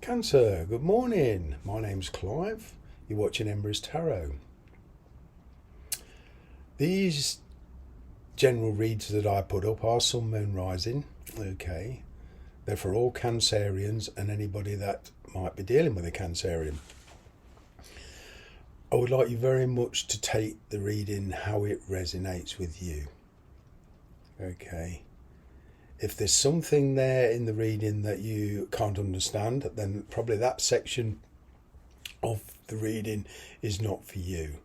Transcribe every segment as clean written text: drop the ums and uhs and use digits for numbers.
Cancer, good morning. My name's Clive. You're watching Embers Tarot. These general reads that I put up are Sun, Moon, Rising. Okay. They're for all Cancerians and anybody that might be dealing with a Cancerian. I would like you very much to take the reading how it resonates with you. Okay. If there's something there in the reading that you can't understand, then probably that section of the reading is not for you.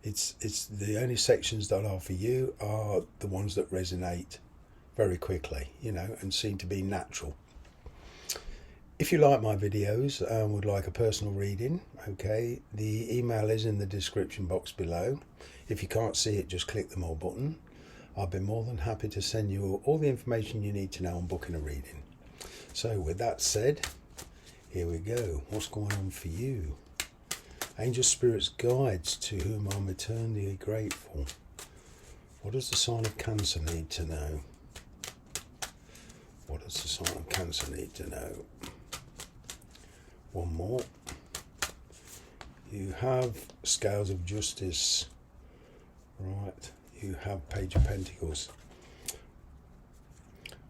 It's the only sections that are for you are the ones that resonate very quickly, and seem to be natural. If you like my videos and would like a personal reading, okay, the email is in the description box below. If you can't see it, just click the more button. I'll be more than happy to send you all the information you need to know on booking a reading. So with that said, here we go. What's going on for you? Angel Spirits Guides, to whom I'm eternally grateful. What does the sign of Cancer need to know? What does the sign of Cancer need to know? One more. You have Scales of Justice. Right. You have Page of Pentacles.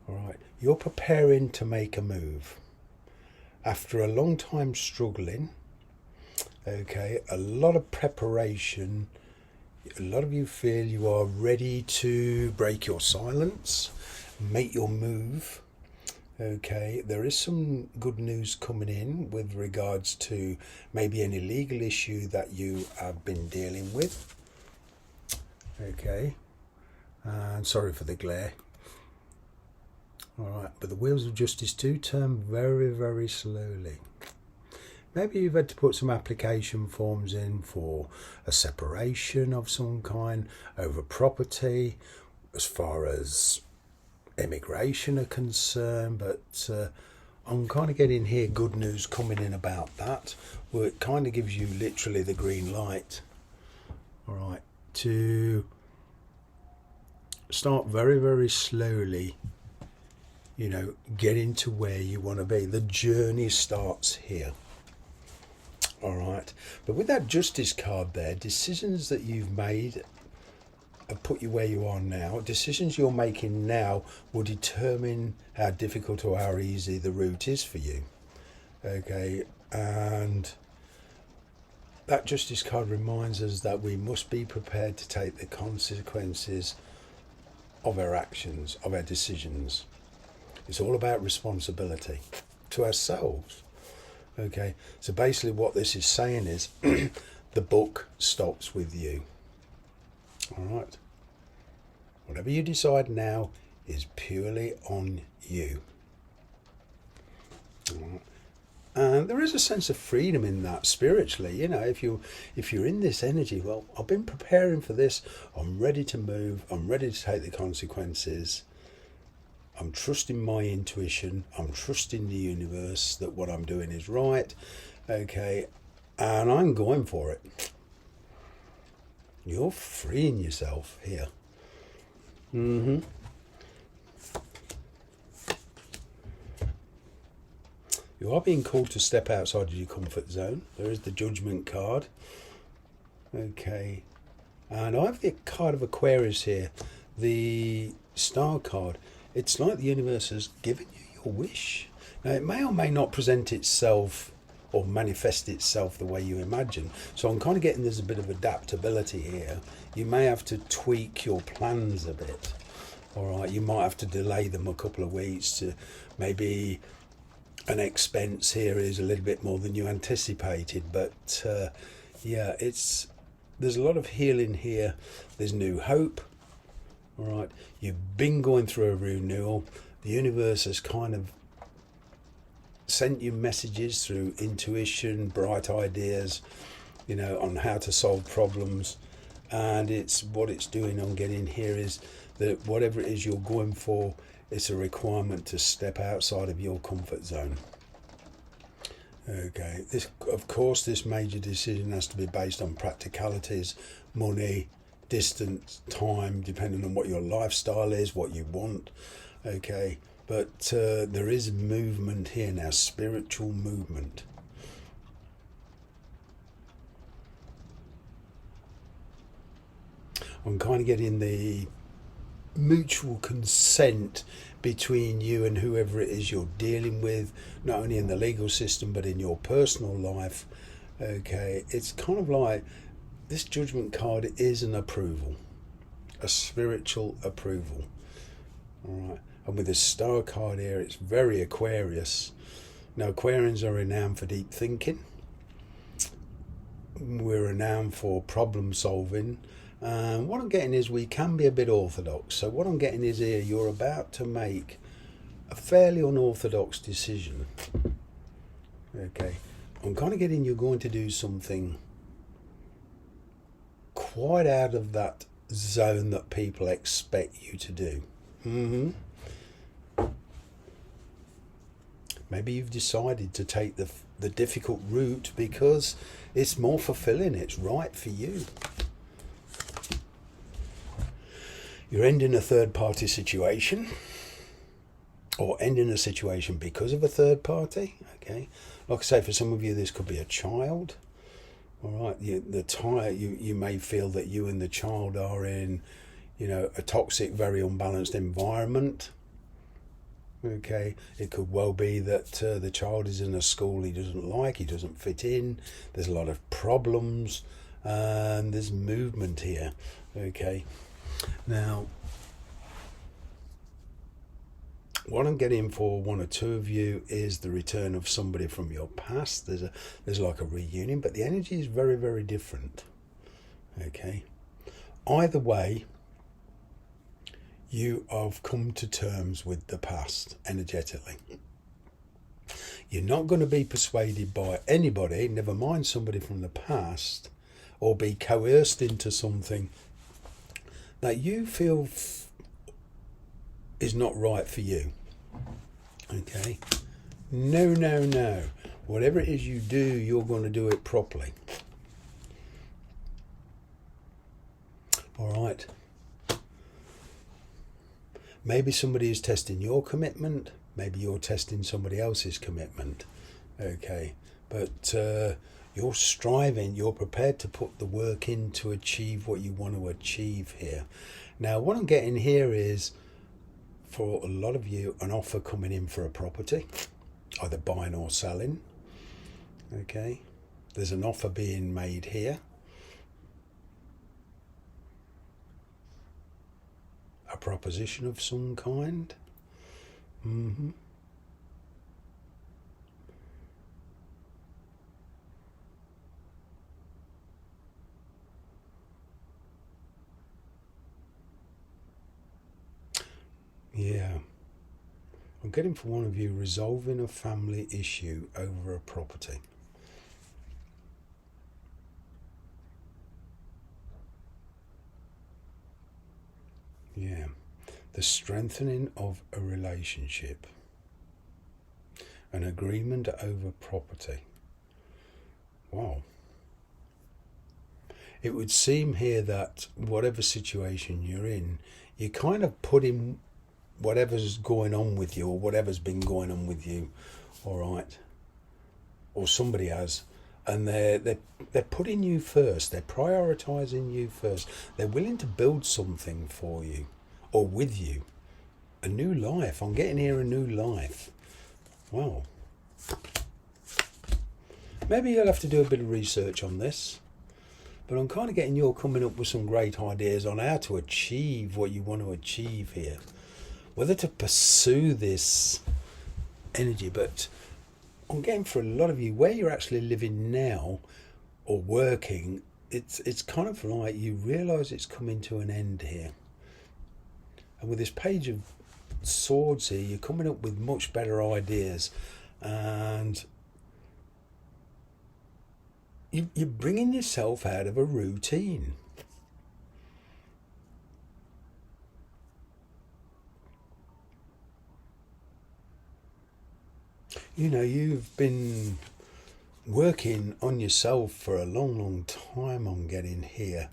All right. You're preparing to make a move. After a long time struggling, okay, a lot of preparation, a lot of you feel you are ready to break your silence, make your move. Okay, there is some good news coming in with regards to maybe any legal issue that you have been dealing with. Okay, and sorry for the glare. Alright, but the wheels of justice do turn very, very slowly. Maybe you've had to put some application forms in for a separation of some kind over property, as far as immigration are concerned, but I'm kind of getting here good news coming in about that, where it kind of gives you literally the green light. Alright, to start very, very slowly, getting to where you want to be. The journey starts here. All right. But with that Justice card there, decisions that you've made have put you where you are now. Decisions you're making now will determine how difficult or how easy the route is for you. Okay. And that Justice card reminds us that we must be prepared to take the consequences of our actions, of our decisions. It's all about responsibility to ourselves. Okay, so basically what this is saying is the book stops with you. All right. Whatever you decide now is purely on you. All right. And there is a sense of freedom in that spiritually. If you're in this energy, well, I've been preparing for this. I'm ready to move. I'm ready to take the consequences. I'm trusting my intuition. I'm trusting the universe that what I'm doing is right. Okay. And I'm going for it. You're freeing yourself here. You are being called to step outside of your comfort zone. There is the Judgment card. Okay. And I have the card of Aquarius here. The Star card. It's like the universe has given you your wish. Now, it may or may not present itself or manifest itself the way you imagine. So I'm kind of getting there's a bit of adaptability here. You may have to tweak your plans a bit. All right. You might have to delay them a couple of weeks to maybe... an expense here is a little bit more than you anticipated, but there's a lot of healing here. There's new hope. All right, you've been going through a renewal. The universe has kind of sent you messages through intuition, bright ideas, on how to solve problems, and what it's doing on getting here is that whatever it is you're going for, it's a requirement to step outside of your comfort zone. Okay, of course, this major decision has to be based on practicalities, money, distance, time, depending on what your lifestyle is, what you want. Okay, But there is movement here now, spiritual movement. I'm kind of getting the mutual consent between you and whoever it is you're dealing with, not only in the legal system but in your personal life. Okay, it's kind of like this Judgment card is an approval, a spiritual approval. All right, and with the Star card here, it's very Aquarius. Now, Aquarians are renowned for deep thinking. We're renowned for problem solving. What I'm getting is we can be a bit orthodox. So what I'm getting is here, you're about to make a fairly unorthodox decision. Okay, I'm kind of getting you're going to do something quite out of that zone that people expect you to do. Maybe you've decided to take the difficult route because it's more fulfilling, it's right for you. You're ending a third party situation, or ending a situation because of a third party. Okay, like I say, for some of you this could be a child. All right, you may feel that you and the child are in, a toxic, very unbalanced environment. Okay, it could well be that the child is in a school he doesn't like, he doesn't fit in, there's a lot of problems, and there's movement here. Okay, now what I'm getting for one or two of you is the return of somebody from your past. There's like a reunion, but the energy is very, very different. Okay, either way, you have come to terms with the past energetically. You're not going to be persuaded by anybody, never mind somebody from the past, or be coerced into something that you feel is not right for you. Okay? No. Whatever it is you do, you're going to do it properly. All right. Maybe somebody is testing your commitment. Maybe you're testing somebody else's commitment. Okay? But you're striving, you're prepared to put the work in to achieve what you want to achieve here. Now, what I'm getting here is, for a lot of you, an offer coming in for a property, either buying or selling. Okay? There's an offer being made here. A proposition of some kind. Yeah. I'm getting for one of you resolving a family issue over a property. Yeah. The strengthening of a relationship. An agreement over property. Wow. It would seem here that whatever situation you're in, you kind of put in whatever's going on with you, or whatever's been going on with you, all right, or somebody has, and they're putting you first. They're prioritizing you first. They're willing to build something for you or with you, a new life. I'm getting here a new life. Wow. Maybe you'll have to do a bit of research on this, but I'm kind of getting you're coming up with some great ideas on how to achieve what you want to achieve here. Whether to pursue this energy, but I'm getting for a lot of you, where you're actually living now or working, it's kind of like you realise it's coming to an end here. And with this Page of Swords here, you're coming up with much better ideas, and you're bringing yourself out of a routine. You've been working on yourself for a long, long time, I'm getting here,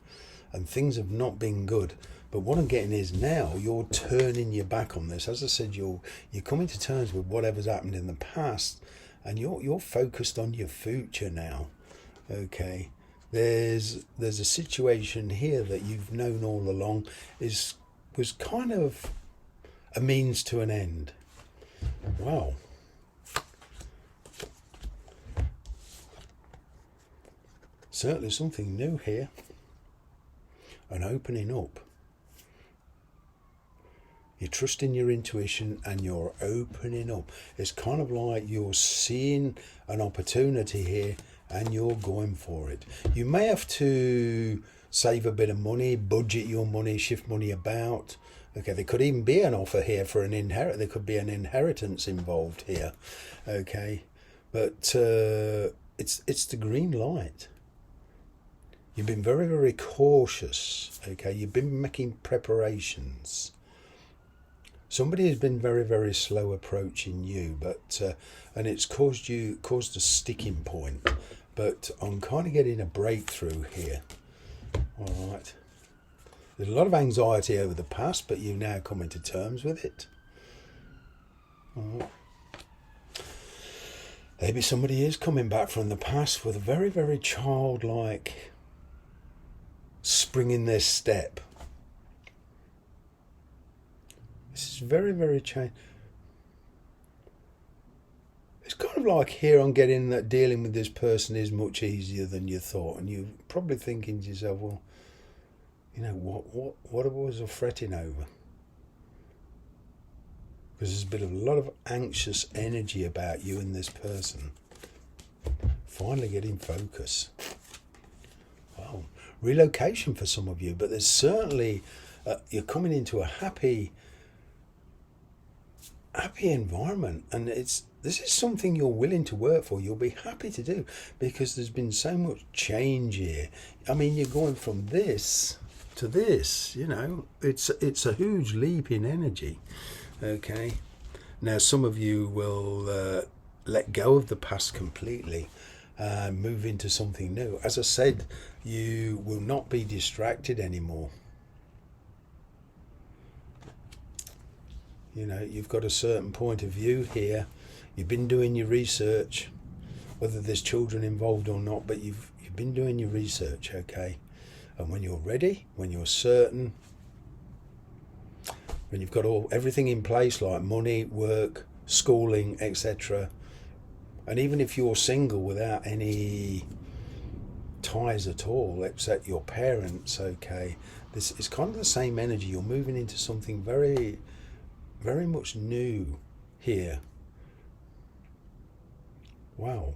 and things have not been good. But what I'm getting is now you're turning your back on this. As I said, you're coming to terms with whatever's happened in the past, and you're focused on your future now. Okay, there's a situation here that you've known all along was kind of a means to an end. Wow. Certainly something new here. An opening up. You're trusting your intuition and you're opening up. It's kind of like you're seeing an opportunity here and you're going for it. You may have to save a bit of money, budget your money, shift money about. Okay, there could even be an offer here for an inherit. There could be an inheritance involved here. Okay, but it's the green light. You've been very, very cautious. Okay, you've been making preparations. Somebody has been very, very slow approaching you, but and it's caused a sticking point. But I'm kind of getting a breakthrough here. All right. There's a lot of anxiety over the past, but you're now coming to terms with it. All right. Maybe somebody is coming back from the past with a very, very childlike spring in their step. This is very, very changed. It's kind of like here I'm getting that dealing with this person is much easier than you thought, and you're probably thinking to yourself, well, you know, what was I fretting over? Because there's been a lot of anxious energy about you and this person. Finally getting focus. Wow, relocation for some of you, but there's certainly you're coming into a happy environment, and this is something you're willing to work for. You'll be happy to do because there's been so much change here. I mean, you're going from this to this. You know, it's a huge leap in energy. Okay, now some of you will let go of the past completely and move into something new. As I said, you will not be distracted anymore. You know, you've got a certain point of view here. You've been doing your research, whether there's children involved or not, but you've been doing your research, okay? And when you're ready, when you're certain, when you've got everything in place like money, work, schooling, etc., and even if you're single without any ties at all except your parents, okay, this is kind of the same energy. You're moving into something very, very much new here. Wow.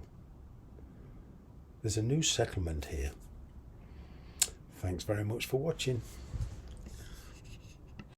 There's a new settlement here. Thanks very much for watching.